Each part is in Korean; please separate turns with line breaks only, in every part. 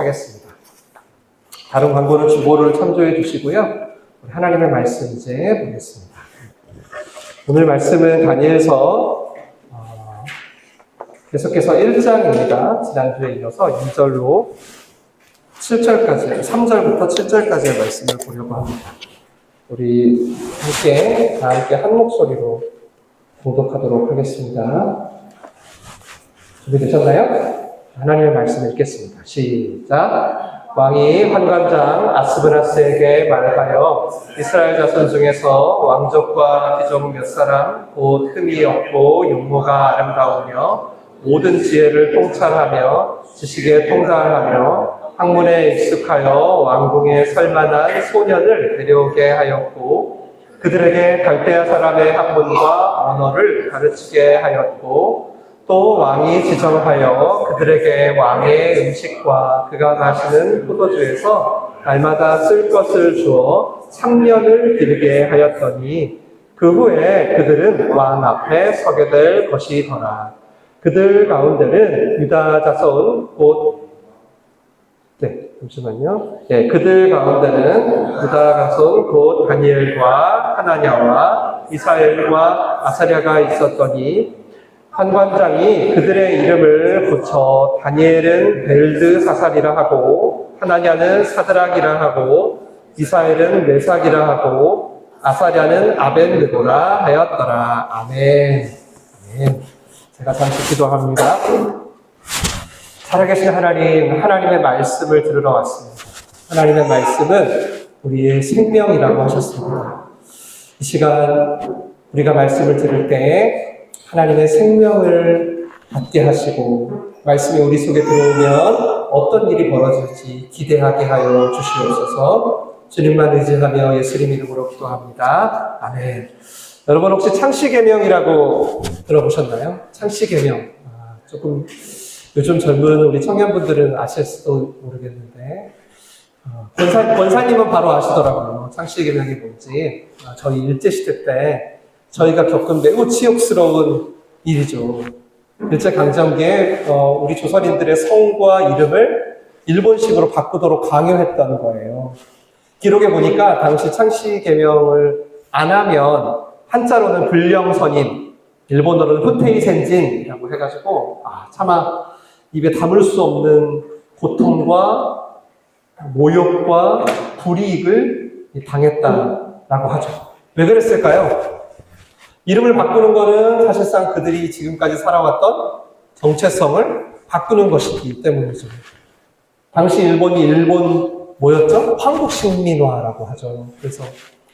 하겠습니다. 다른 광고는 주보를 참조해 주시고요. 하나님의 말씀 이제 보겠습니다. 오늘 말씀은 다니엘서 계속해서 1장입니다. 지난주에 이어서 2절로 7절까지, 3절부터 7절까지의 말씀을 보려고 합니다. 우리 다 함께 한 목소리로 봉독하도록 하겠습니다. 준비되셨나요? 하나님의 말씀 읽겠습니다. 시작. 왕이 환관장 아스브나스에게 말하여 이스라엘 자손 중에서 왕족과 귀족 몇 사람 곧 흠이 없고 용모가 아름다우며 모든 지혜를 통찰하며 지식에 통달하며 학문에 익숙하여 왕궁에 설만한 소년을 데려오게 하였고 그들에게 갈대아 사람의 학문과 언어를 가르치게 하였고 또 왕이 지정하여 그들에게 왕의 음식과 그가 마시는 포도주에서 날마다 쓸 것을 주어 3년을 기르게 하였더니 그 후에 그들은 왕 앞에 서게 될 것이더라. 그들 가운데는 유다 자손 그들 가운데는 유다 자손 곧 다니엘과 하나냐와 미사엘과 아사랴가 있었더니 환관장이 그들의 이름을 붙여 다니엘은 벨드사살이라 하고 하나냐는 사드락이라 하고 미사엘은 메삭이라 하고 아사랴는 아벤느고라 하였더라. 아멘. 아멘. 제가 잠시 기도합니다. 살아계신 하나님, 하나님의 말씀을 들으러 왔습니다. 하나님의 말씀은 우리의 생명이라고 하셨습니다. 이 시간 우리가 말씀을 들을 때 하나님의 생명을 받게 하시고 말씀이 우리 속에 들어오면 어떤 일이 벌어질지 기대하게 하여 주시옵소서. 주님만 의지하며 예수님 이름으로 기도합니다. 아멘. 여러분 혹시 창시계명이라고 들어보셨나요? 창시계명. 조금 요즘 젊은 우리 청년분들은 아실지도 모르겠는데 권사님은 바로 아시더라고요. 창시계명이 뭔지. 저희 일제시대 때 저희가 겪은 매우 치욕스러운 일이죠. 일제강점기에 우리 조선인들의 성과 이름을 일본식으로 바꾸도록 강요했다는 거예요. 기록에 보니까 당시 창시계명을 안 하면 한자로는 불령선인, 일본어로는 후테이센진이라고 해가지고 차마 입에 담을 수 없는 고통과 모욕과 불이익을 당했다라고 하죠. 왜 그랬을까요? 이름을 바꾸는 거는 사실상 그들이 지금까지 살아왔던 정체성을 바꾸는 것이기 때문이죠. 당시 일본 뭐였죠? 황국식민화라고 하죠. 그래서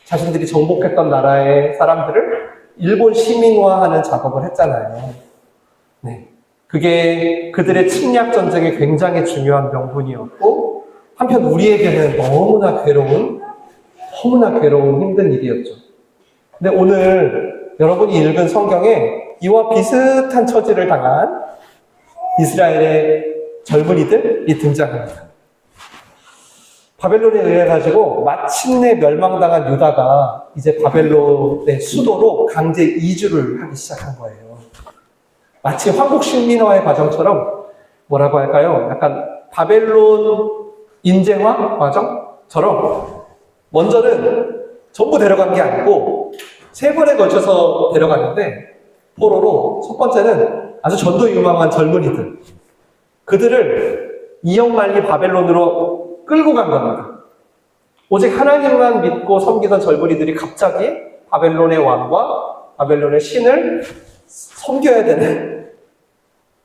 자신들이 정복했던 나라의 사람들을 일본 시민화하는 작업을 했잖아요. 네. 그게 그들의 침략 전쟁에 굉장히 중요한 명분이었고, 한편 우리에게는 너무나 괴로운 힘든 일이었죠. 근데 오늘 여러분이 읽은 성경에 이와 비슷한 처지를 당한 이스라엘의 젊은이들이 등장합니다. 바벨론에 의해 가지고 마침내 멸망당한 유다가 이제 바벨론의 수도로 강제 이주를 하기 시작한 거예요. 마치 황국식민화의 과정처럼 뭐라고 할까요? 약간 바벨론 인재화 과정처럼 먼저는 전부 데려간 게 아니고 3번에 걸쳐서 데려갔는데 포로로 첫 번째는 아주 전도 유망한 젊은이들, 그들을 이역만리 바벨론으로 끌고 간 겁니다. 오직 하나님만 믿고 섬기던 젊은이들이 갑자기 바벨론의 왕과 바벨론의 신을 섬겨야 되는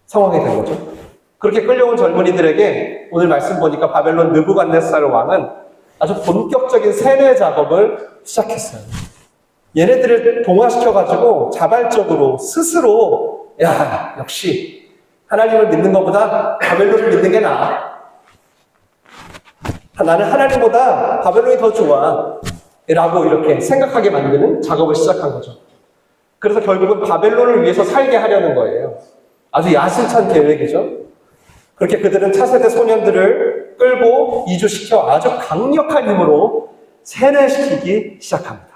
상황이 된 거죠. 그렇게 끌려온 젊은이들에게 오늘 말씀 보니까 바벨론 느부갓네살 왕은 아주 본격적인 세뇌 작업을 시작했어요. 얘네들을 동화시켜가지고 자발적으로 스스로 역시 하나님을 믿는 것보다 바벨론을 믿는 게 나아. 나는 하나님보다 바벨론이 더 좋아. 라고 이렇게 생각하게 만드는 작업을 시작한 거죠. 그래서 결국은 바벨론을 위해서 살게 하려는 거예요. 아주 야심찬 계획이죠. 그렇게 그들은 차세대 소년들을 끌고 이주시켜 아주 강력한 힘으로 세뇌시키기 시작합니다.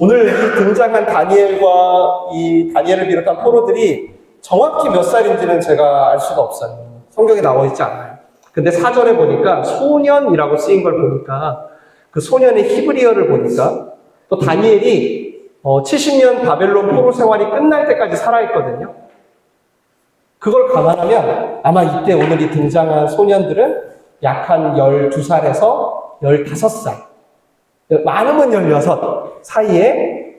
오늘 이 등장한 다니엘과 이 다니엘을 비롯한 포로들이 정확히 몇 살인지는 제가 알 수가 없어요. 성경에 나와 있지 않아요. 근데 사전에 보니까 소년이라고 쓰인 걸 보니까 그 소년의 히브리어를 보니까 또 다니엘이 70년 바벨론 포로 생활이 끝날 때까지 살아있거든요. 그걸 감안하면 아마 이때 오늘 이 등장한 소년들은 약 한 12살에서 15살, 많으면 16 사이에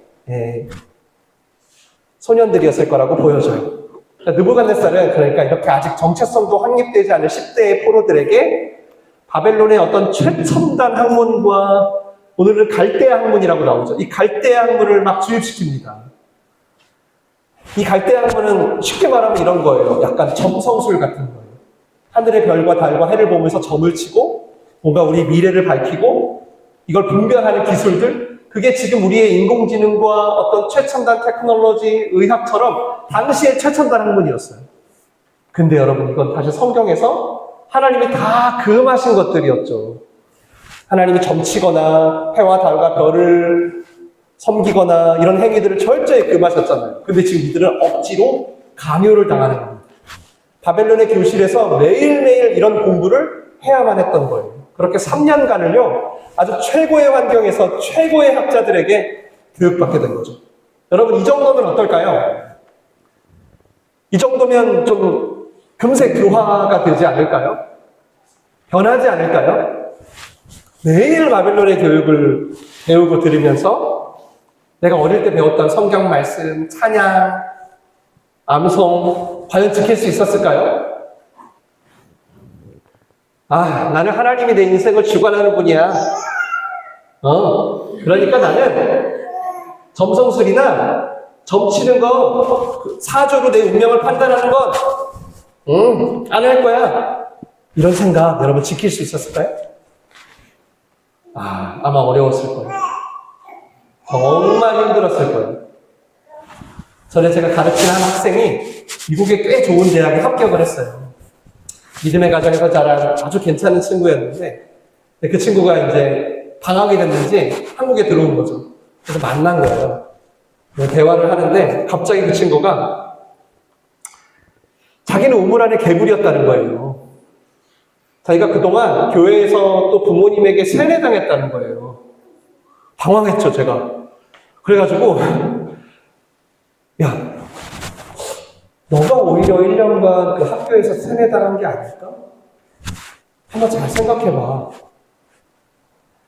소년들이었을 거라고 보여져요. 느부갓네살은 그러니까 이렇게 아직 정체성도 확립되지 않은 10대의 포로들에게 바벨론의 어떤 최첨단 학문과 오늘은 갈대아 학문이라고 나오죠. 이 갈대아 학문을 막 주입시킵니다. 이 갈대아 학문은 쉽게 말하면 이런 거예요. 약간 점성술 같은 거예요. 하늘의 별과 달과 해를 보면서 점을 치고 뭔가 우리 미래를 밝히고 이걸 분별하는 기술들, 그게 지금 우리의 인공지능과 어떤 최첨단 테크놀로지, 의학처럼 당시의 최첨단 학문이었어요. 근데 여러분, 이건 다시 성경에서 하나님이 다 금하신 것들이었죠. 하나님이 점치거나 해와 달과 별을 섬기거나 이런 행위들을 철저히 금하셨잖아요. 근데 지금 이들은 억지로 강요를 당하는 겁니다. 바벨론의 교실에서 매일매일 이런 공부를 해야만 했던 거예요. 그렇게 3년간을요, 아주 최고의 환경에서 최고의 학자들에게 교육받게 된 거죠. 여러분, 이 정도면 어떨까요? 이 정도면 좀 금세 교화가 되지 않을까요? 변하지 않을까요? 매일 바벨론의 교육을 배우고 들으면서 내가 어릴 때 배웠던 성경 말씀, 찬양, 암송 과연 지킬 수 있었을까요? 나는 하나님이 내 인생을 주관하는 분이야. 그러니까 나는 점성술이나 점치는 거, 사조로 내 운명을 판단하는 건, 안 할 거야. 이런 생각 여러분 지킬 수 있었을까요? 아마 어려웠을 거예요. 정말 힘들었을 거예요. 전에 제가 가르치는 한 학생이 미국의 꽤 좋은 대학에 합격을 했어요. 믿음의 가정에서 자란 아주 괜찮은 친구였는데, 그 친구가 이제 방학이 됐는지 한국에 들어온 거죠. 그래서 만난 거예요. 대화를 하는데 갑자기 그 친구가 자기는 우물 안에 개구리였다는 거예요. 자기가 그동안 교회에서 또 부모님에게 세뇌당했다는 거예요. 당황했죠, 제가. 그래가지고 야, 너가 오히려 1년간 그 학교에서 세뇌당한 게 아닐까? 한번 잘 생각해봐.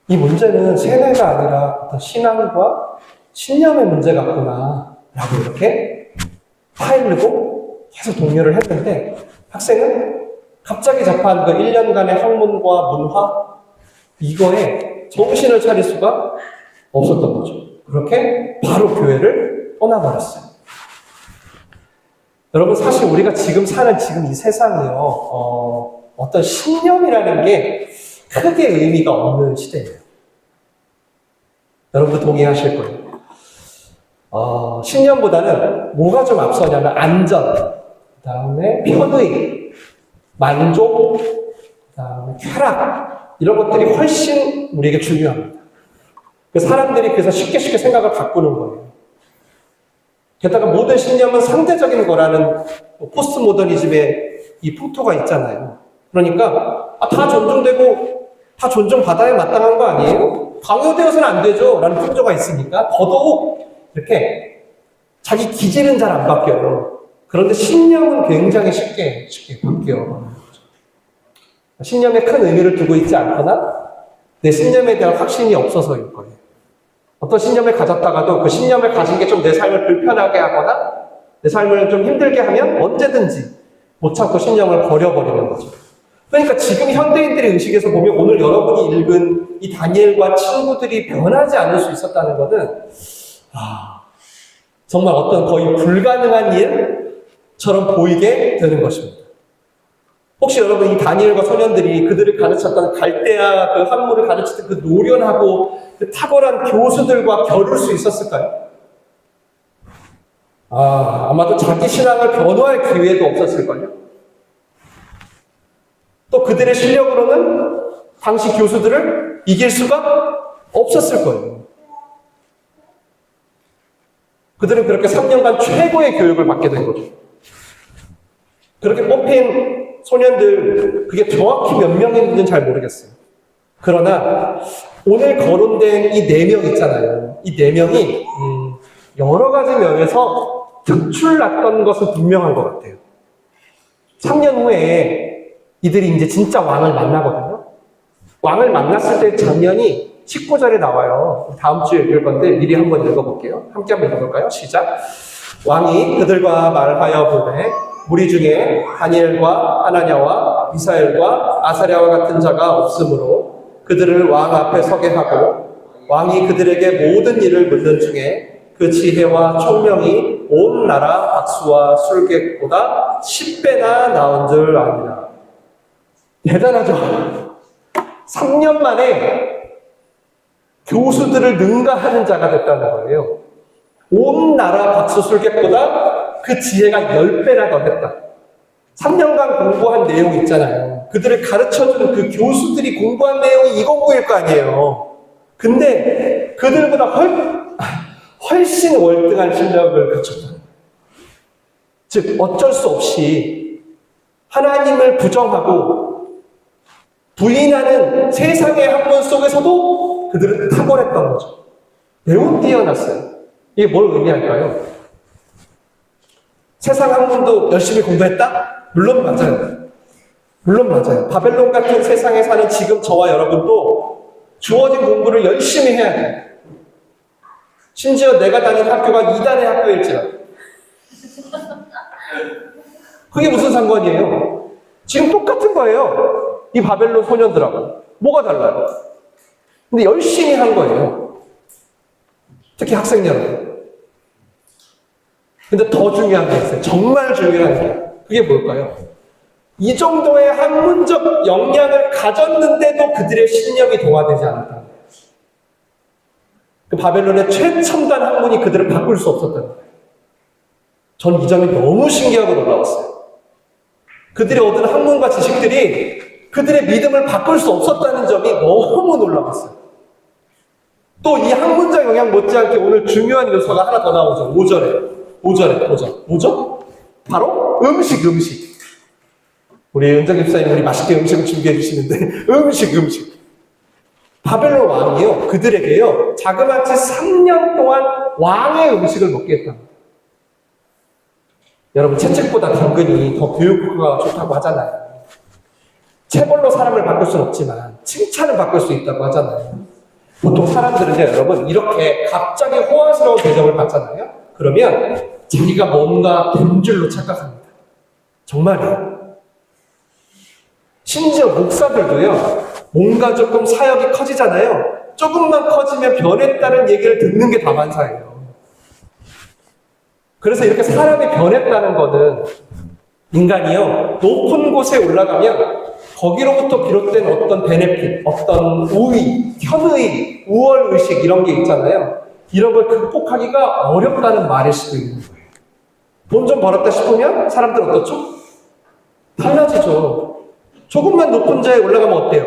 이 문제는 세뇌가 아니라 어떤 신앙과 신념의 문제 같구나 라고 이렇게 파일르고 계속 독려를 했는데, 학생은 갑자기 접한 그 1년간의 학문과 문화, 이거에 정신을 차릴 수가 없었던 거죠. 그렇게 바로 교회를 떠나버렸어요. 여러분, 사실 우리가 지금 사는 지금 이 세상이요, 어떤 신념이라는 게 크게 의미가 없는 시대예요. 여러분도 동의하실 거예요. 신념보다는 뭐가 좀 앞서냐면 안전, 그 다음에 편의, 만족, 그 다음에 쾌락, 이런 것들이 훨씬 우리에게 중요합니다. 사람들이 그래서 쉽게 생각을 바꾸는 거예요. 게다가 모든 신념은 상대적인 거라는 포스트 모더니즘의 이 풍토가 있잖아요. 그러니까 다 존중되고 다 존중받아야 마땅한 거 아니에요? 강요되어서는 안 되죠 라는 풍조가 있으니까 더더욱 이렇게 자기 기질은 잘 안 바뀌어요. 그런데 신념은 굉장히 쉽게 바뀌어요. 신념에 큰 의미를 두고 있지 않거나 내 신념에 대한 확신이 없어서일 거예요. 어떤 신념을 가졌다가도 그 신념을 가진 게 좀 내 삶을 불편하게 하거나 내 삶을 좀 힘들게 하면 언제든지 못 참고 신념을 버려버리는 거죠. 그러니까 지금 현대인들의 의식에서 보면 오늘 여러분이 읽은 이 다니엘과 친구들이 변하지 않을 수 있었다는 것은 정말 어떤 거의 불가능한 일처럼 보이게 되는 것입니다. 혹시 여러분 이 다니엘과 소년들이 그들을 가르쳤던 갈대아 그 학문을 가르치던 그 노련하고 그 탁월한 교수들과 겨룰 수 있었을까요? 아마도 자기 신앙을 변호할 기회도 없었을걸요? 또 그들의 실력으로는 당시 교수들을 이길 수가 없었을 거예요. 그들은 그렇게 3년간 최고의 교육을 받게 된 거죠. 그렇게 뽑힌 소년들 그게 정확히 몇 명인지는 잘 모르겠어요. 그러나 오늘 거론된 이 4명 있잖아요. 이 4명이 여러 가지 면에서 특출났던 것은 분명한 것 같아요. 3년 후에 이들이 이제 진짜 왕을 만나거든요. 왕을 만났을 때 장면이 19절에 나와요. 다음 주에 읽을 건데 미리 한번 읽어볼게요. 함께 한번 읽어볼까요? 시작. 왕이 그들과 말하여 보되 무리 중에 다니엘과 하나냐와 미사엘과 아사랴와 같은 자가 없으므로 그들을 왕 앞에 서게 하고 왕이 그들에게 모든 일을 묻는 중에 그 지혜와 총명이 온 나라 박수와 술객보다 10배나 나은 줄 압니다. 대단하죠? 3년 만에 교수들을 능가하는 자가 됐다는 거예요. 온 나라 박수 술객보다 그 지혜가 10배나 더 했다. 3년간 공부한 내용 있잖아요. 그들을 가르쳐주는 그 교수들이 공부한 내용이 이 공부일 거 아니에요. 근데 그들보다 훨씬 월등한 실력을 갖췄다. 즉 어쩔 수 없이 하나님을 부정하고 부인하는 세상의 학문 속에서도 그들은 탁월했던 거죠. 매우 뛰어났어요. 이게 뭘 의미할까요? 세상 학문도 열심히 공부했다? 물론 맞아요. 물론 맞아요. 바벨론 같은 세상에 사는 지금 저와 여러분도 주어진 공부를 열심히 해야 돼요. 심지어 내가 다닌 학교가 이단의 학교일지라도. 그게 무슨 상관이에요? 지금 똑같은 거예요. 이 바벨론 소년들하고. 뭐가 달라요? 근데 열심히 한 거예요. 특히 학생 여러분. 근데 더 중요한 게 있어요. 정말 중요한 게. 그게 뭘까요? 이 정도의 학문적 역량을 가졌는데도 그들의 실력이 동화되지 않았다는 거예요. 그 바벨론의 최첨단 학문이 그들을 바꿀 수 없었다는 거예요. 전 이 점이 너무 신기하고 놀라웠어요. 그들이 얻은 학문과 지식들이 그들의 믿음을 바꿀 수 없었다는 점이 너무 놀라웠어요. 또 이 학문적 영향 못지않게 오늘 중요한 요소가 하나 더 나오죠. 5절에. 뭐죠? 바로 음식. 우리 은정 집사님 우리 맛있게 음식을 준비해 주시는데 음식. 바벨론 왕이요. 그들에게요. 자그마치 3년 동안 왕의 음식을 먹게 했답니다. 여러분 채찍보다 당근이 더 교육 효과가 좋다고 하잖아요. 체벌로 사람을 바꿀 수는 없지만 칭찬을 바꿀 수 있다고 하잖아요. 보통 사람들은요, 여러분 이렇게 갑자기 호화스러운 대접을 받잖아요. 그러면 자기가 뭔가 된 줄로 착각합니다. 정말이에요. 심지어 목사들도요, 뭔가 조금 사역이 커지잖아요. 조금만 커지면 변했다는 얘기를 듣는 게 다반사예요. 그래서 이렇게 사람이 변했다는 거는 인간이요, 높은 곳에 올라가면 거기로부터 비롯된 어떤 베네핏, 어떤 우위, 현의, 우월의식 이런 게 있잖아요. 이런 걸 극복하기가 어렵다는 말일 수도 있는 거예요. 돈 좀 벌었다 싶으면 사람들 어떻죠? 달라지죠. 조금만 높은 자에 올라가면 어때요?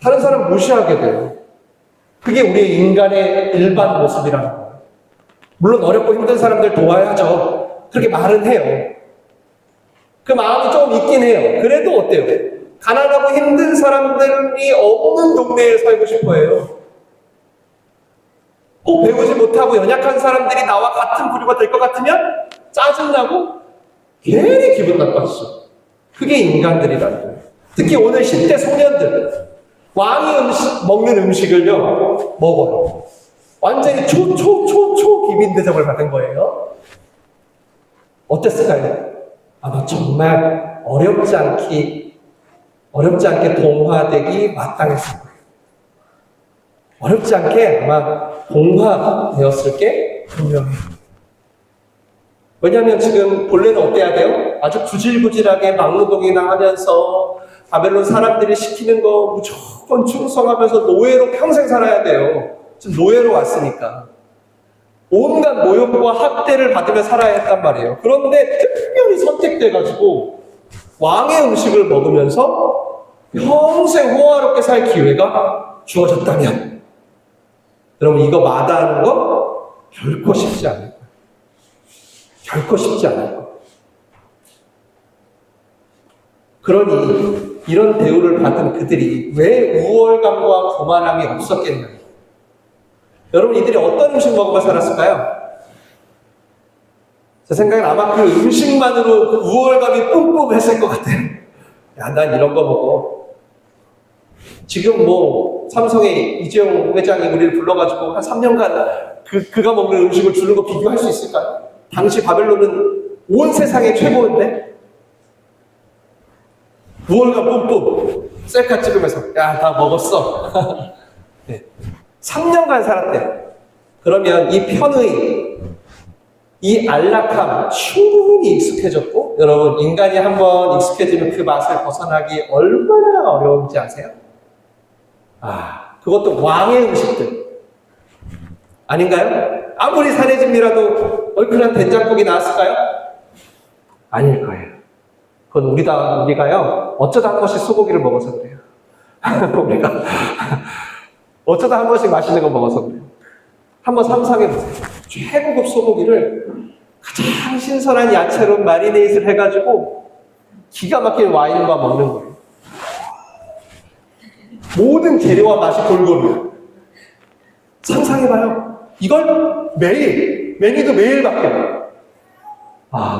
다른 사람 무시하게 돼요. 그게 우리 인간의 일반 모습이라는 거예요. 물론 어렵고 힘든 사람들 도와야죠. 그렇게 말은 해요. 그 마음이 좀 있긴 해요. 그래도 어때요? 가난하고 힘든 사람들이 없는 동네에 살고 싶어 해요. 꼭 배우지 못하고 연약한 사람들이 나와 같은 부류가 될 것 같으면 짜증나고 괜히 기분 나빴어. 그게 인간들이라는 거예요. 특히 오늘 10대 소년들 왕이 먹는 음식을요 먹어요. 완전히 초 기빈 대접을 받은 거예요. 어땠을까요? 아마 정말 어렵지 않게 동화되기 마땅했을 거예요. 어렵지 않게 아마 동화되었을 게 분명해요. 왜냐하면 지금 본래는 어때야 돼요? 아주 구질구질하게 막노동이나 하면서 바벨론 사람들이 시키는 거 무조건 충성하면서 노예로 평생 살아야 돼요. 지금 노예로 왔으니까. 온갖 모욕과 학대를 받으며 살아야 했단 말이에요. 그런데 특별히 선택돼가지고 왕의 음식을 먹으면서 평생 호화롭게 살 기회가 주어졌다면 여러분 이거 마다하는 거 결코 쉽지 않을 거예요. 결코 쉽지 않을 거예요. 그러니 이런 대우를 받은 그들이 왜 우월감과 교만함이 없었겠냐? 여러분, 이들이 어떤 음식 먹으며 살았을까요? 제 생각엔 아마 그 음식만으로 우월감이 뿜뿜했을 것 같아요. 야, 난 이런 거 먹어. 지금 뭐 삼성의 이재용 회장이 우리를 불러가지고 한 3년간 그가 먹는 음식을 주는 거 비교할 수 있을까요? 당시 바벨론은 온 세상의 최고인데 우월감 뿜뿜 셀카 찍으면서 야, 다 먹었어. 네. 3년간 살았대. 그러면 이 편의, 이 안락함 충분히 익숙해졌고, 여러분, 인간이 한번 익숙해지면 그 맛을 벗어나기 얼마나 어려운지 아세요? 그것도 왕의 음식들 아닌가요? 아무리 산해진미라도 얼큰한 된장국이 나왔을까요? 아닐 거예요. 그건 우리가요, 어쩌다 한 번씩 소고기를 먹어서 그래요. 우리가 어쩌다 한 번씩 맛있는 거 먹어서 그래요. 한번 상상해보세요. 최고급 소고기를 가장 신선한 야채로 마리네이트를 해가지고 기가 막힌 와인과 먹는 거예요. 모든 재료와 맛이 골고루. 상상해봐요. 이걸 매일, 메뉴도 매일 바뀌어요.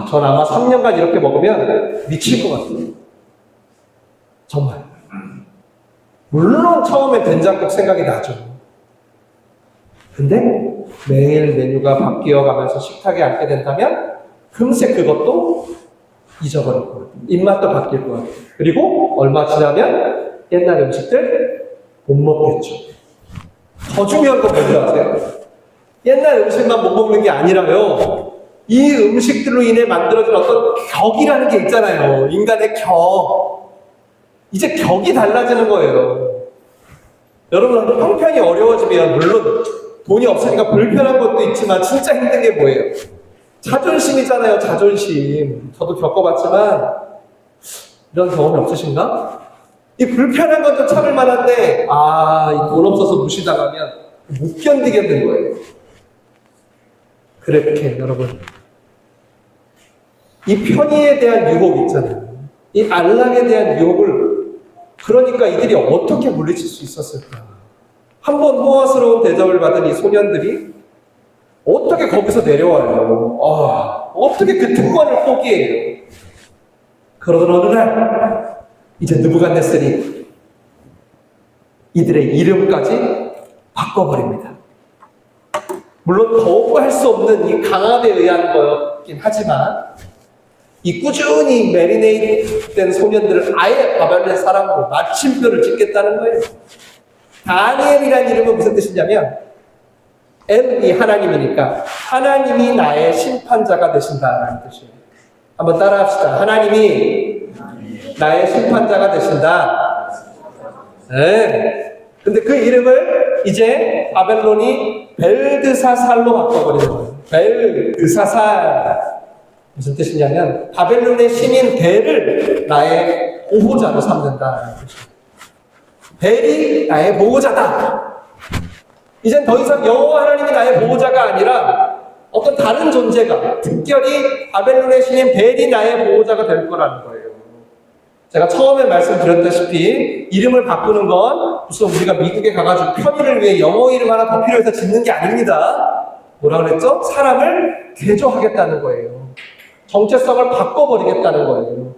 전 아마 3년간 이렇게 먹으면 미칠 것 같아요. 정말. 물론 처음에 된장국 생각이 나죠. 근데 매일 메뉴가 바뀌어 가면서 식탁에 앉게 된다면 금세 그것도 잊어버릴 것 같아요. 입맛도 바뀔 것 같아요. 그리고 얼마 지나면 옛날 음식들 못 먹겠죠. 더 중요한 건 뭔지 아세요? 옛날 음식만 못 먹는 게 아니라요. 이 음식들로 인해 만들어진 어떤 격이라는 게 있잖아요. 인간의 격. 이제 격이 달라지는 거예요. 여러분, 형편이 어려워지면 물론 돈이 없으니까 불편한 것도 있지만 진짜 힘든 게 뭐예요? 자존심이잖아요. 자존심. 저도 겪어봤지만 이런 경험이 없으신가? 이 불편한 건 좀 참을 만한데 이 돈 없어서 무시당하면 못 견디겠는 거예요. 그렇게 여러분, 이 편의에 대한 유혹 있잖아요. 이 안락에 대한 유혹을 그러니까 이들이 어떻게 물리칠 수 있었을까? 한번 호화스러운 대접을 받은 이 소년들이 어떻게 거기서 내려와요? 어떻게 그 특권을 포기해요? 그러던 어느 날 이제 느부갓네살이 이들의 이름까지 바꿔버립니다. 물론 더욱 할 수 없는 이 강압에 의한 거였긴 하지만 이 꾸준히 메리네이트 된 소년들을 아예 바벨론의 사람으로 마침표를 찍겠다는 거예요. 다니엘이라는 이름은 무슨 뜻이냐면 M이 하나님이니까 하나님이 나의 심판자가 되신다라는 뜻이에요. 한번 따라합시다. 하나님이 나의 심판자가 되신다. 네. 근데 그 이름을 이제 바벨론이 벨드사살로 바꿔버리는 거예요. 벨드사살. 무슨 뜻이냐면 바벨론의 신인 벨을 나의 보호자로 삼는다라는 뜻이에요. 벨이 나의 보호자다. 이젠 더 이상 여호와 하나님이 나의 보호자가 아니라 어떤 다른 존재가 특별히 바벨론의 신인 벨이 나의 보호자가 될 거라는 거예요. 제가 처음에 말씀드렸다시피 이름을 바꾸는 건 무슨 우리가 미국에 가가지고 편의를 위해 영어 이름 하나 더 필요해서 짓는 게 아닙니다. 뭐라 그랬죠? 사람을 개조하겠다는 거예요. 정체성을 바꿔버리겠다는 거예요.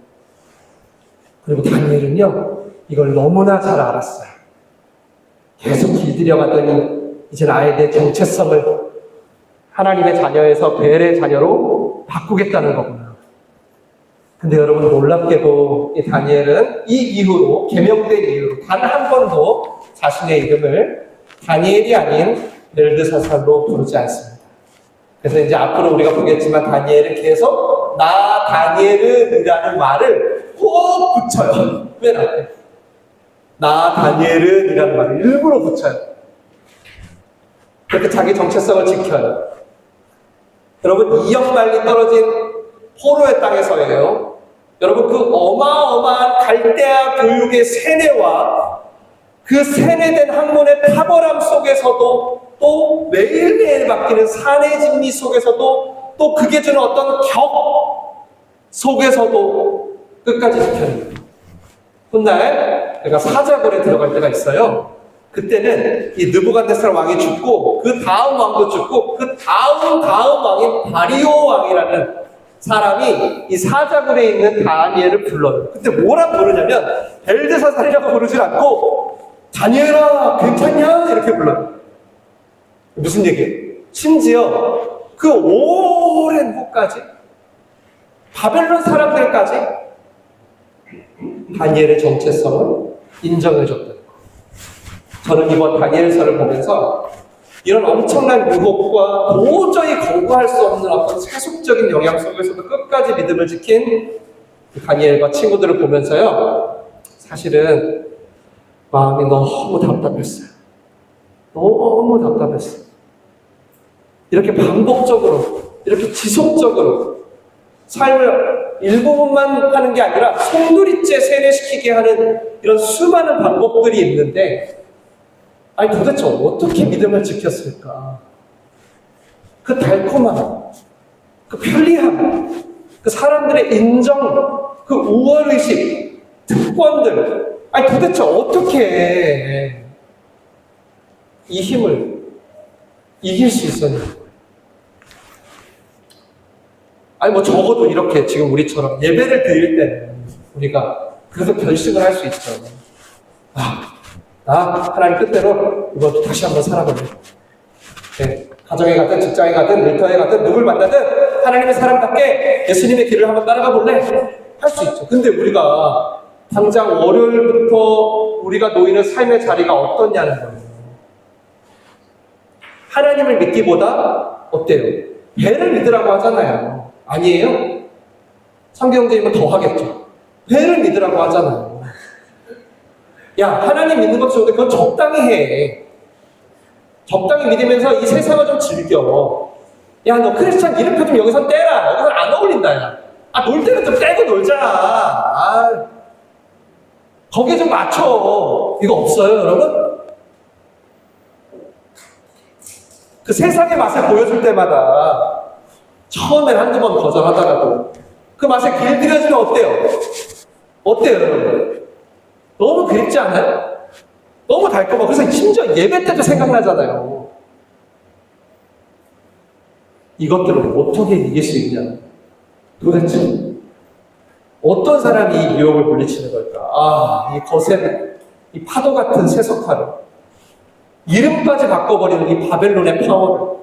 그리고 다니엘은요, 이걸 너무나 잘 알았어요. 계속 길들여 가더니 이제 아예 내 정체성을 하나님의 자녀에서 벨의 자녀로 바꾸겠다는 거구나. 근데 여러분, 놀랍게도 이 다니엘은 이 이후로, 계명된 이후로 단 한 번도 자신의 이름을 다니엘이 아닌 벨드사살로 부르지 않습니다. 그래서 이제 앞으로 우리가 보겠지만 다니엘은 계속 나 다니엘은 이라는 말을 꼭 붙여요. 맨 앞에. 나 다니엘은 이라는 말을 일부러 붙여요. 그렇게 자기 정체성을 지켜요. 여러분, 2억 마일이 떨어진 포로의 땅에서예요. 여러분, 그 어마어마한 갈대아 교육의 세뇌와 그 세뇌된 학문의 탁월함 속에서도 또 매일매일 바뀌는 사내 진미 속에서도 또 그게 주는 어떤 격 속에서도 끝까지 지켜냅니다. 훗날 그가 사자굴에 들어갈 때가 있어요. 그때는 이 느부갓네살 왕이 죽고 그 다음 왕도 죽고 그 다음 왕인 다리오 왕이라는 사람이 이 사자굴에 있는 다니엘을 불러요. 그때 뭐라고 부르냐면 벨드사살이라고 부르질 않고 다니엘아 괜찮냐 이렇게 불러요. 무슨 얘기예요? 심지어 그 오랜 후까지 바벨론 사람들까지 다니엘의 정체성을 인정해줬다. 저는 이번 다니엘서를 보면서 이런 엄청난 유혹과 도저히 거부할 수 없는 어떤 세속적인 영향 속에서도 끝까지 믿음을 지킨 다니엘과 친구들을 보면서요, 사실은 마음이 너무 답답했어요. 너무 답답했어요. 이렇게 반복적으로, 이렇게 지속적으로 삶을 일부분만 하는 게 아니라 송두리째 세뇌시키게 하는 이런 수많은 방법들이 있는데, 아니 도대체 어떻게 믿음을 지켰을까? 그 달콤함, 그 편리함, 그 사람들의 인정, 그 우월의식, 특권들, 아니 도대체 어떻게 이 힘을 이길 수 있었냐? 아니 뭐 적어도 이렇게 지금 우리처럼 예배를 드릴 때는 우리가 그래도 결심을 할 수 있죠. 나 하나님 뜻대로 이번 주 다시 한번 살아볼래. 네, 가정에 가든 직장에 가든 일터에 가든 누굴 만나든 하나님의 사람답게 예수님의 길을 한번 따라가 볼래? 할 수 있죠. 근데 우리가 당장 월요일부터 우리가 놓이는 삶의 자리가 어떻냐는 거예요. 하나님을 믿기보다 어때요? 배를 믿으라고 하잖아요. 아니에요? 성경제임은 더 하겠죠. 배를 믿으라고 하잖아요. 야, 하나님 믿는 것도 좋은데 그건 적당히 해. 적당히 믿으면서 이 세상을 좀 즐겨. 야, 너 크리스찬 이름표 좀 여기서 떼라. 여기서 안 어울린다, 야. 놀 때는 좀 떼고 놀자. 거기에 좀 맞춰. 이거 없어요, 여러분? 그 세상의 맛을 보여줄 때마다 처음엔 한두 번 거절하다가도 그 맛에 길들여지면 어때요? 어때요, 여러분? 너무 그립지 않아요? 너무 달콤하고. 그래서 심지어 예배 때도 생각나잖아요. 이것들을 어떻게 이길 수 있냐? 도대체 어떤 사람이 이 유혹을 물리치는 걸까? 이 거센, 이 파도 같은 세속화를, 이름까지 바꿔버리는 이 바벨론의 파워를.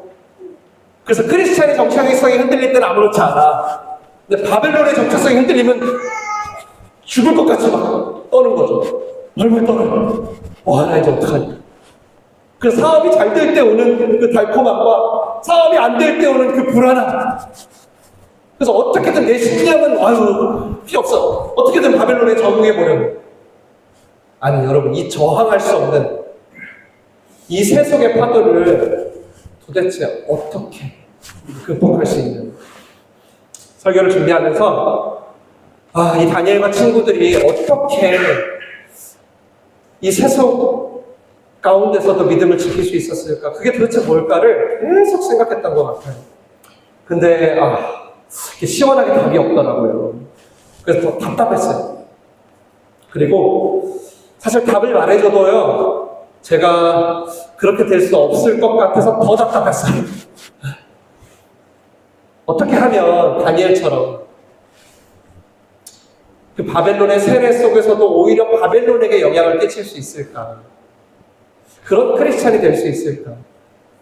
그래서 크리스찬의 정체성이 흔들릴 때는 아무렇지 않아. 근데 바벨론의 정체성이 흔들리면 죽을 것 같이 막 떠는 거죠. 벌벌 떨어요. 나 이제 어떡하냐. 그래서 사업이 잘 될 때 오는 그 달콤함과 사업이 안 될 때 오는 그 불안함. 그래서 어떻게든 내 신념은 필요 없어. 어떻게든 바벨론에 적응해보려고. 아니 여러분, 이 저항할 수 없는 이 세속의 파도를 도대체 어떻게 극복할 수 있는. 설교를 준비하면서 이 다니엘과 친구들이 어떻게 이 세속 가운데서도 믿음을 지킬 수 있었을까? 그게 도대체 뭘까를 계속 생각했던 것 같아요. 근데 시원하게 답이 없더라고요. 그래서 더 답답했어요. 그리고 사실 답을 말해줘도요, 제가 그렇게 될 수 없을 것 같아서 더 답답했어요. 어떻게 하면 다니엘처럼 그 바벨론의 세례 속에서도 오히려 바벨론에게 영향을 끼칠 수 있을까? 그런 크리스찬이 될 수 있을까?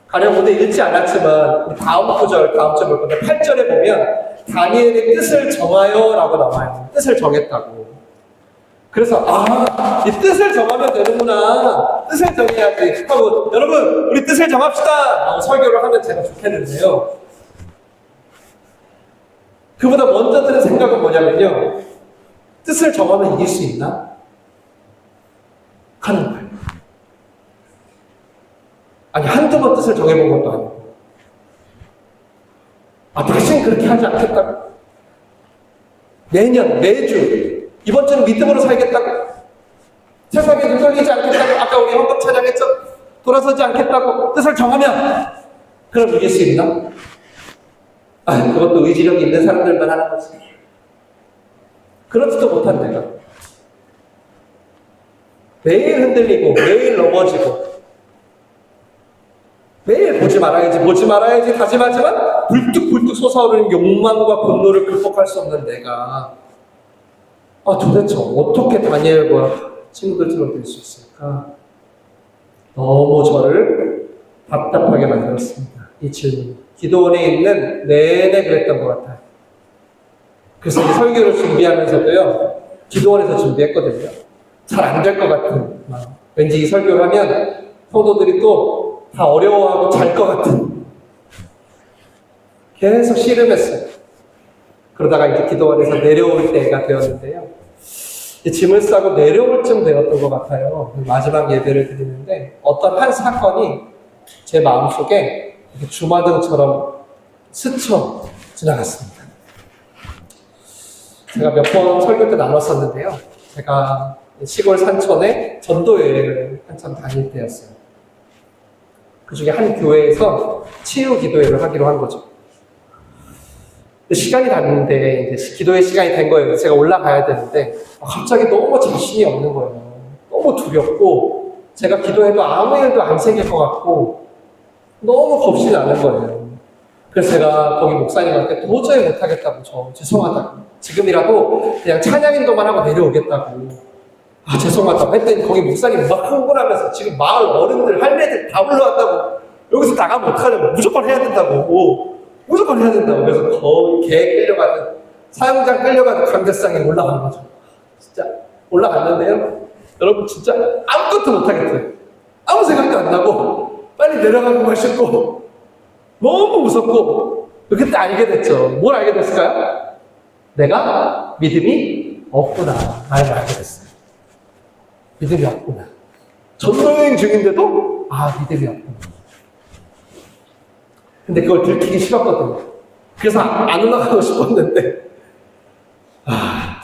가령 오늘 읽지 않았지만 다음 구절, 다음 절 볼 건데 8절에 보면 다니엘이 뜻을 정하여 라고 나와요. 뜻을 정했다고. 그래서 이 뜻을 정하면 되는구나. 뜻을 정해야지 하고, 여러분 우리 뜻을 정합시다 라고 설교를 하면 제가 좋겠는데요, 그보다 먼저 드는 생각은 뭐냐면요, 뜻을 정하면 이길 수 있나? 하는 거예요. 아니 한두 번 뜻을 정해본 것도 아니고, 다시는 그렇게 하지 않겠다고, 매년 매주 이번 주는 믿음으로 살겠다고, 세상에 눈썰리지 않겠다고, 아까 우리 헌법 찬양했죠? 돌아서지 않겠다고 뜻을 정하면 그럼 이길 수 있나? 그것도 의지력이 있는 사람들만 하는 거지. 그렇지도 못한 내가 매일 흔들리고 매일 넘어지고 매일 보지 말아야지 다짐하지만 불뚝불뚝 솟아오르는 욕망과 분노를 극복할 수 없는 내가 도대체 어떻게 다니엘과 친구들처럼 될 수 있을까? 너무 저를 답답하게 만들었습니다. 이 질문. 기도원에 있는 내내 그랬던 것 같아요. 그래서 이 설교를 준비하면서도요, 기도원에서 준비했거든요. 잘 안 될 것 같은 마음. 왠지 이 설교를 하면 성도들이 또 다 어려워하고 잘 것 같은. 계속 씨름했어요. 그러다가 이제 기도원에서 내려올 때가 되었는데요. 짐을 싸고 내려올 쯤 되었던 것 같아요. 마지막 예배를 드리는데 어떤 한 사건이 제 마음속에 주마등처럼 스쳐 지나갔습니다. 제가 몇 번 설교 때 나눴었는데요. 제가 시골 산촌에 전도 여행을 한참 다닐 때였어요. 그 중에 한 교회에서 치유 기도회를 하기로 한 거죠. 시간이 났는데 이제 기도회 시간이 된 거예요. 제가 올라가야 되는데 갑자기 너무 자신이 없는 거예요. 너무 두렵고 제가 기도해도 아무 일도 안 생길 것 같고 너무 겁이 나는 거예요. 그래서 제가 거기 목사님한테 도저히 못하겠다고, 죄송하다고, 지금이라도 그냥 찬양인도만 하고 내려오겠다고, 죄송하다고 했더니 거기 목사님 막 흥분하면서 지금 마을 어른들, 할매들 다 올라왔다고, 여기서 나가면 어떡하냐고, 무조건 해야 된다고, 무조건 해야 된다고. 그래서 거의 개 끌려가든 사형장 끌려가든 강대상에 올라간 거죠. 진짜 올라갔는데요, 여러분 진짜 아무것도 못하겠어요. 아무 생각도 안 나고 빨리 내려가고만 싶고 너무 무섭고. 그때 알게 됐죠. 뭘 알게 됐을까요? 내가 믿음이 없구나 라는 걸 알게 됐어요. 믿음이 없구나. 전도여행 중인데도 믿음이 없구나. 근데 그걸 들키기 싫었거든요. 그래서 안 올라가고 싶었는데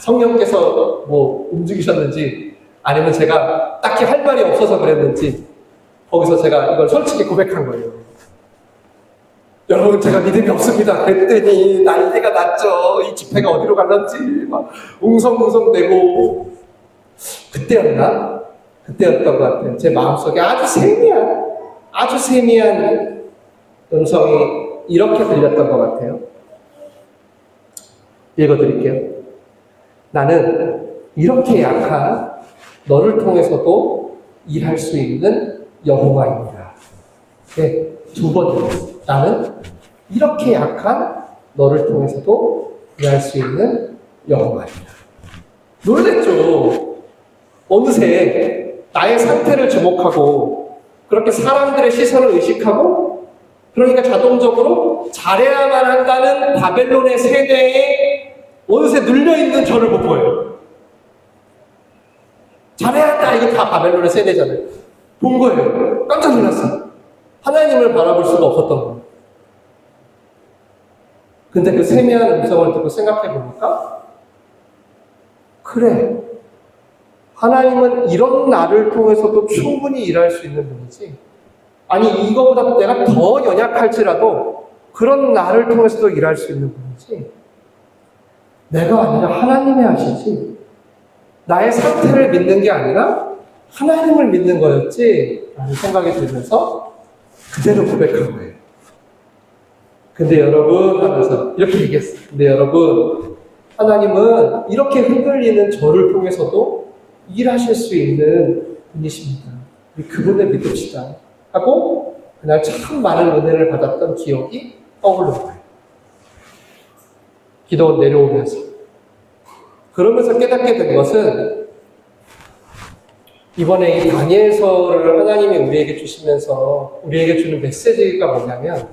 성령께서 뭐 움직이셨는지 아니면 제가 딱히 할 말이 없어서 그랬는지 거기서 제가 이걸 솔직히 고백한 거예요. 여러분, 제가 믿음이 없습니다. 그랬더니 난리가 났죠. 이 집회가 어디로 갈런지 막 웅성웅성대고. 그때였던 것 같아요. 제 마음속에 아주 세미한 음성이 이렇게 들렸던 것 같아요. 읽어드릴게요. 나는 이렇게 약한 너를 통해서도 일할 수 있는 여호와입니다. 네, 두 번째로 나는 이렇게 약한 너를 통해서도 일할 수 있는 여호와입니다. 놀랬죠. 어느새 나의 상태를 주목하고 그렇게 사람들의 시선을 의식하고 그러니까 자동적으로 잘해야만 한다는 바벨론의 세대에 어느새 눌려있는 저를 본 거예요. 잘해야 한다. 이게 다 바벨론의 세대잖아요. 본 거예요. 깜짝 놀랐어요. 하나님을 바라볼 수가 없었던 거예요. 근데 그 세미한 음성을 듣고 생각해 보니까 그래, 하나님은 이런 나를 통해서도 충분히 일할 수 있는 분이지. 아니, 이거보다 내가 더 연약할지라도 그런 나를 통해서도 일할 수 있는 분이지. 내가 아니라 하나님이 하시지. 나의 상태를 믿는 게 아니라 하나님을 믿는 거였지 라는 생각이 들면서 그대로 고백한 거예요. 근데 여러분 하면서 이렇게 얘기했어요. 근데 여러분, 하나님은 이렇게 흔들리는 저를 통해서도 일하실 수 있는 분이십니다. 우리 그분을 믿읍시다 하고 그날 참 많은 은혜를 받았던 기억이 떠오르는 거예요. 기도원 내려오면서. 그러면서 깨닫게 된 것은 이번에 이 다니엘서를 하나님이 우리에게 주시면서 우리에게 주는 메시지가 뭐냐면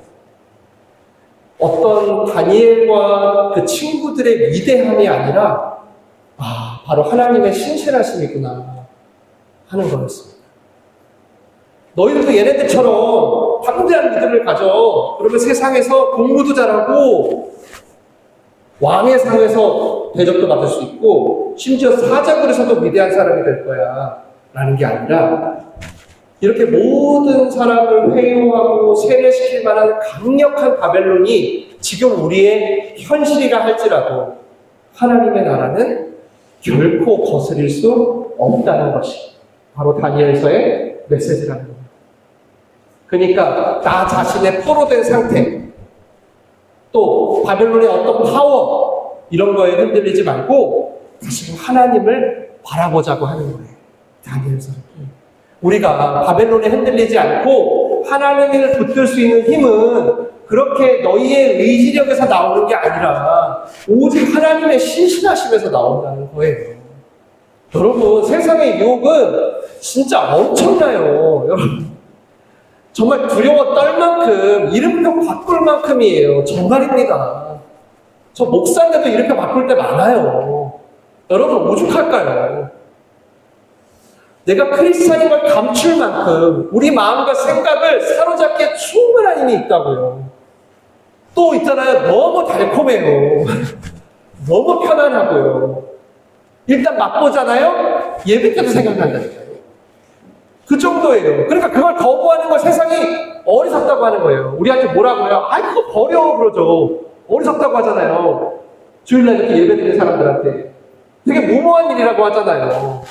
어떤 다니엘과 그 친구들의 위대함이 아니라 바로 하나님의 신실하심이구나 하는 거였습니다. 너희들도 얘네들처럼 방대한 믿음을 가져. 그러면 세상에서 공부도 잘하고 왕의 상에서 대접도 받을 수 있고 심지어 사자굴에서도 위대한 사람이 될 거야 라는 게 아니라 이렇게 모든 사람을 회유하고 세뇌시킬 만한 강력한 바벨론이 지금 우리의 현실이라 할지라도 하나님의 나라는 결코 거스릴 수 없다는 것이 바로 다니엘서의 메시지라는 겁니다. 그러니까 나 자신의 포로된 상태, 또 바벨론의 어떤 파워 이런 거에 흔들리지 말고 다시 하나님을 바라보자고 하는 거예요. 다니엘서. 우리가 바벨론에 흔들리지 않고 하나님을 붙들 수 있는 힘은 그렇게 너희의 의지력에서 나오는 게 아니라 오직 하나님의 신실하심에서 나온다는 거예요. 여러분, 세상의 유혹은 진짜 엄청나요. 여러분, 정말 두려워 떨 만큼, 이름표 바꿀 만큼이에요. 정말입니다. 저 목사인데도 이름표 바꿀 때 많아요. 여러분, 오죽할까요? 내가 크리스찬인 걸 감출 만큼 우리 마음과 생각을 사로잡기에 충분한 힘이 있다고요. 또 있잖아요. 너무 달콤해요. 너무 편안하고요. 일단 맛보잖아요. 예배 때도 생각난다니까요. 그 정도예요. 그러니까 그걸 거부하는 걸 세상이 어리석다고 하는 거예요. 우리한테 뭐라고요? 아이 그거 버려 그러죠. 어리석다고 하잖아요. 주일날 이렇게 예배 드리는 사람들한테 되게 무모한 일이라고 하잖아요.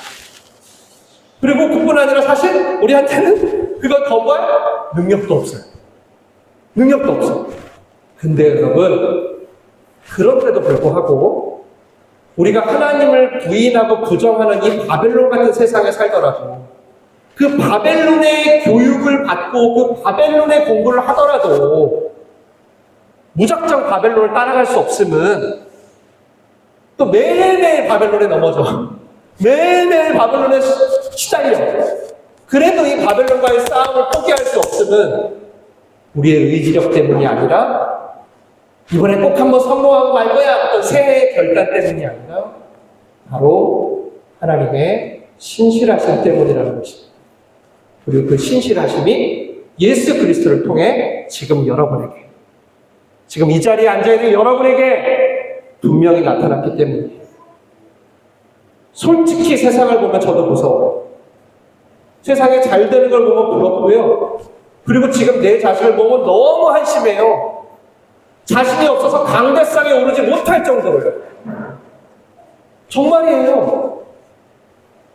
그리고 그뿐 아니라 사실 우리한테는 그걸 거부할 능력도 없어요. 능력도 없어요. 근데 여러분, 그런데도 불구하고 우리가 하나님을 부인하고 부정하는 이 바벨론 같은 세상에 살더라도 그 바벨론의 교육을 받고 그 바벨론의 공부를 하더라도 무작정 바벨론을 따라갈 수 없으면 또 매일매일 바벨론에 넘어져. 매일매일 바벨론에 시달려. 그래도 이 바벨론과의 싸움을 포기할 수 없으면 우리의 의지력 때문이 아니라 이번에 꼭 한번 성공하고 말 거야 어떤 새해의 결단 때문이 아니라 바로 하나님의 신실하심 때문이라는 것입니다. 그리고 그 신실하심이 예수 그리스도를 통해 지금 여러분에게, 지금 이 자리에 앉아있는 여러분에게 분명히 나타났기 때문이에요. 솔직히 세상을 보면 저도 무서워요. 세상에 잘 되는 걸 보면 부럽고요. 그리고 지금 내 자신을 보면 너무 한심해요. 자신이 없어서 강대상에 오르지 못할 정도로요. 정말이에요.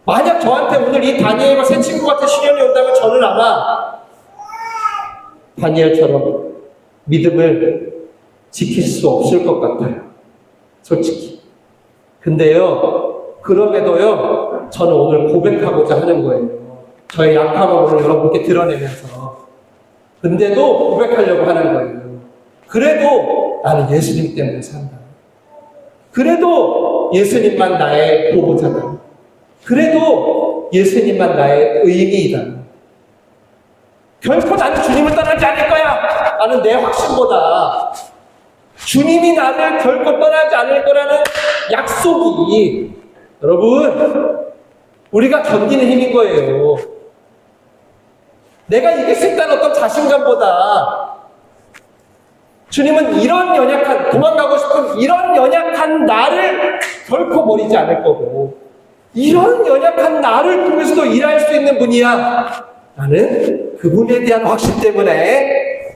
만약 저한테 오늘 이 다니엘과 새 친구 같은 시련이 온다면 저는 아마 다니엘처럼 믿음을 지킬 수 없을 것 같아요. 솔직히. 근데요, 그럼에도요, 저는 오늘 고백하고자 하는 거예요. 저의 약함을 여러분께 드러내면서. 근데도 고백하려고 하는 거예요. 그래도 나는 예수님 때문에 산다. 그래도 예수님만 나의 보호자다. 그래도 예수님만 나의 의미이다. 결코 나는 주님을 떠나지 않을 거야 라는 내 확신보다 주님이 나를 결코 떠나지 않을 거라는 약속이 여러분 우리가 견디는 힘인 거예요. 내가 이길 수 있다는 어떤 자신감보다 주님은 이런 연약한, 도망가고 싶은 이런 연약한 나를 결코 버리지 않을 거고 이런 연약한 나를 통해서도 일할 수 있는 분이야. 나는 그분에 대한 확신 때문에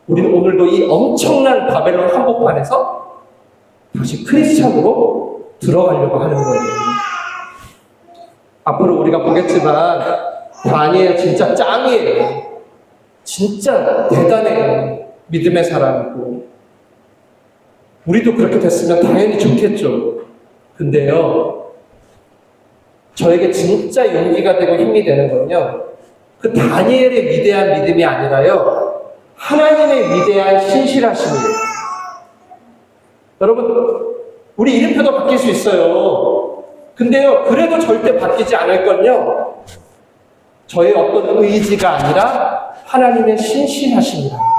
우리는 오늘도 이 엄청난 바벨론 한복판에서 다시 크리스찬으로 들어가려고 하는 거예요. 앞으로 우리가 보겠지만 다니엘 진짜 짱이에요. 진짜 대단해요. 믿음의 사람이고 우리도 그렇게 됐으면 당연히 좋겠죠. 근데요, 저에게 진짜 용기가 되고 힘이 되는 건요, 그 다니엘의 위대한 믿음이 아니라요, 하나님의 위대한 신실하심이에요. 여러분, 우리 이름표도 바뀔 수 있어요. 근데요, 그래도 절대 바뀌지 않을 건요, 저의 어떤 의지가 아니라 하나님의 신실하심이라는 거예요.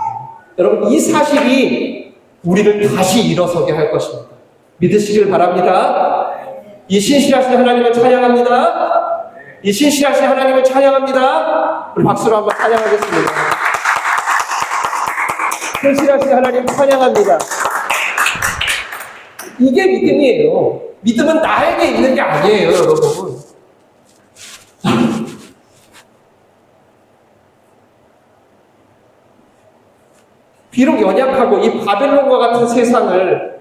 여러분, 이 사실이 우리를 다시 일어서게 할 것입니다. 믿으시길 바랍니다. 이 신실하신 하나님을 찬양합니다. 이 신실하신 하나님을 찬양합니다. 우리 박수로 한번 찬양하겠습니다. 신실하신 하나님 찬양합니다. 이게 믿음이에요. 믿음은 나에게 있는 게 아니에요, 여러분. 비록 연약하고 이 바벨론과 같은 세상을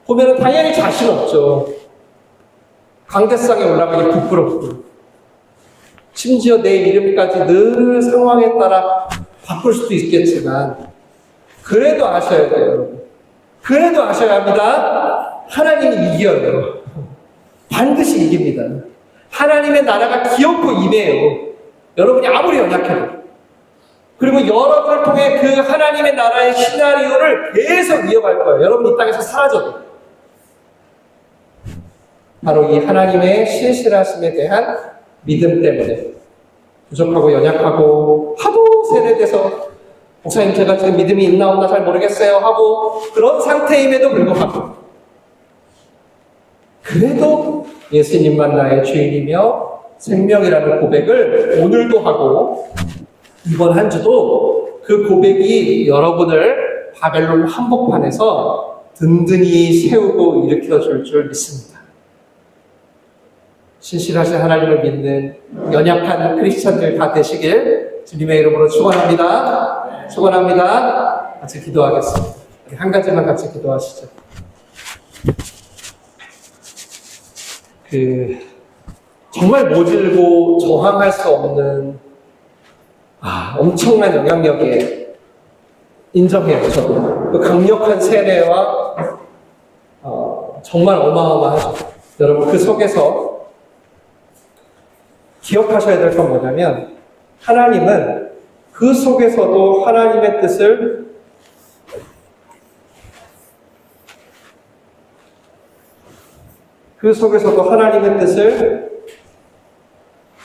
보면 당연히 자신 없죠. 강대상에 올라가기 부끄럽고. 심지어 내 이름까지 늘 상황에 따라 바꿀 수도 있겠지만 그래도 아셔야 돼요, 여러분. 그래도 아셔야 합니다. 하나님이 이겨요. 반드시 이깁니다. 하나님의 나라가 기어코 임해요. 여러분이 아무리 연약해도. 그리고 여러분을 통해 그 하나님의 나라의 시나리오를 계속 이어갈 거예요. 여러분 이 땅에서 사라져도. 바로 이 하나님의 신실하심에 대한 믿음 때문에 부족하고 연약하고 하도 세뇌돼서 목사님 제가 지금 믿음이 있나 없나 잘 모르겠어요 하고 그런 상태임에도 불구하고 그래도 예수님만 나의 주인이며 생명이라는 고백을 오늘도 하고 이번 한 주도 그 고백이 여러분을 바벨론 한복판에서 든든히 세우고 일으켜 줄 믿습니다. 신실하신 하나님을 믿는 연약한 크리스찬들 다 되시길 주님의 이름으로 축원합니다. 축원합니다. 같이 기도하겠습니다. 한 가지만 같이 기도하시죠. 정말 모질고 저항할 수 없는 엄청난 영향력에 인정해요. 저도 그 강력한 세뇌와 정말 어마어마하죠. 여러분 그 속에서 기억하셔야 될 건 뭐냐면 하나님은 그 속에서도 하나님의 뜻을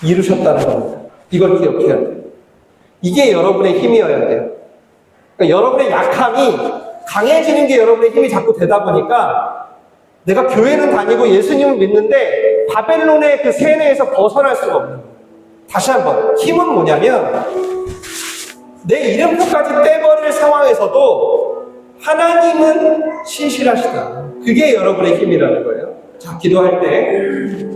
이루셨다는 겁니다. 이걸 기억해야 돼요. 이게 여러분의 힘이어야 돼요. 그러니까 여러분의 약함이 강해지는 게 여러분의 힘이 자꾸 되다 보니까 내가 교회는 다니고 예수님을 믿는데 바벨론의 그 세뇌에서 벗어날 수가 없는 거예요. 다시 한번 힘은 뭐냐면 내 이름표까지 떼버릴 상황에서도 하나님은 신실하시다. 그게 여러분의 힘이라는 거예요. 자, 기도할 때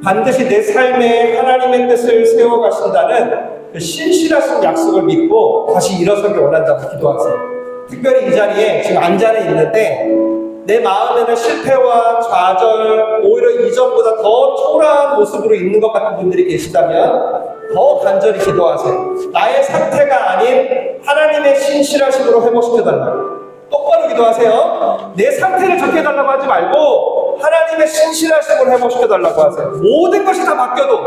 반드시 내 삶에 하나님의 뜻을 세워가신다는 그 신실하신 약속을 믿고 다시 일어서기 원한다고 기도하세요. 특별히 이 자리에 지금 앉아는 있는데 내 마음에는 실패와 좌절, 오히려 이전보다 더 초라한 모습으로 있는 것 같은 분들이 계시다면 더 간절히 기도하세요. 나의 상태가 아닌 하나님의 신실하심으로 회복시켜달라고. 똑바로 기도하세요. 내 상태를 좋게 해달라고 하지 말고 하나님의 신실하심을 회복시켜달라고 하세요. 모든 것이 다 바뀌어도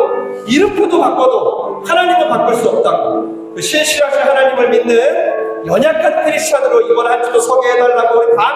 이름표도 바꿔도 하나님은 바꿀 수 없다고. 그 신실하신 하나님을 믿는 연약한 크리스찬으로 이번 한 주도 서게 해달라고 우리 다